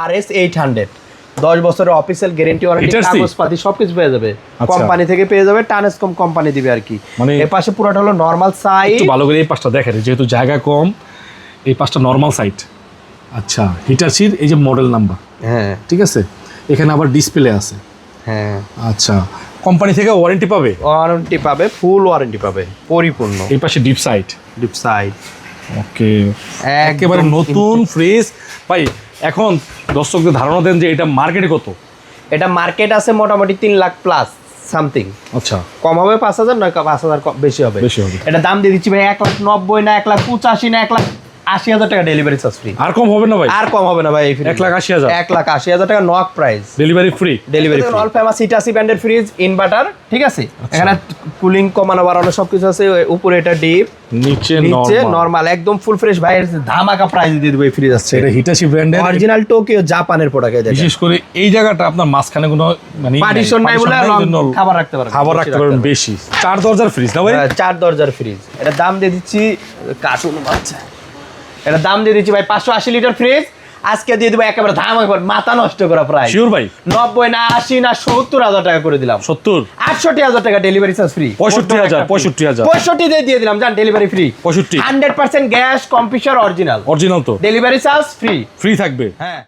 RS 800 10 বছরের official guarantee warranty কাগজপাতি সবকিছু পেয়ে যাবে কোম্পানি থেকে পেয়ে যাবে টানেসকম কোম্পানি দিবে আর কি মানে এই পাশে পুরোটা হলো নরমাল সাইজ একটু ভালো করে এই পাশটা দেখেন যেহেতু জায়গা কম এই পাশটা নরমাল সাইট আচ্ছা হিটাচির এই যে মডেল নাম্বার হ্যাঁ ঠিক আছে এখানে আবার ডিসপ্লে আছে হ্যাঁ আচ্ছা কোম্পানি থেকে ওয়ারেন্টি পাবে ওয়ারেন্টি পাবে ফুল ওয়ারেন্টি পাবে পরিপূর্ণ এই পাশে ডিপ সাইড ওকে একেবারে নতুন ফ্রেশ ভাই এখন দর্শকদের ধারণা দেন যে এটা মার্কেটে কত এটা মার্কেট আছে মোটামুটি 3 লাখ প্লাস সামথিং আচ্ছা কম হবে 5,000 নয় 5,000 বেশি হবে এটা দাম দিয়ে দিচ্ছি ভাই 1,90,000 না 1,85,000 না 1,80,000 টাকা ডেলিভারি চার্জ ফ্রি আর কম হবে না ভাই আর কম হবে না ভাই 1,80,000 1,80,000 টাকা knock price delivery free all famous Hitachi ব্র্যান্ডের ফ্রিজ ইনভার্টার ঠিক আছে এখানে কুলিং কমানো বাড়ানো সবকিছু আছে উপরে এটা ডিপ নিচে নরমাল একদম ফুল ফ্রেশ ভাই ধামাকা প্রাইস দিয়ে দেব এই ফ্রিজ আছে এটা হিটাচি ব্র্যান্ডের অরিজিনাল টোকিও জাপানের প্রোডাক্ট এই দেখেন বিশেষ করে এই জায়গাটা আপনার মাঝখানে কোনো মানে পার্টিশন নাই বলে খাবার রাখতে পারবেন বেশি 4 দরজার ফ্রিজ না ভাই 4 দরজার ফ্রিজ এটা দাম দিয়ে দিচ্ছি কার্টুন বাচ্চা এটা দাম দিয়ে দিচ্ছি ভাই 580 লিটার ফ্রিজ আজকে দিয়ে দেবো একেবারে ধামাকা মাথা নষ্ট করা প্রাইস শিওর ভাই 90 না 80 না 70,000 টাকা করে দিলাম 70 68,000 টাকা ডেলিভারি চার্জ ফ্রি 65,000 65 দিয়ে দিলাম জান delivery free 65 100% gas computer original তো ডেলিভারি চার্জ ফ্রি থাকবে হ্যাঁ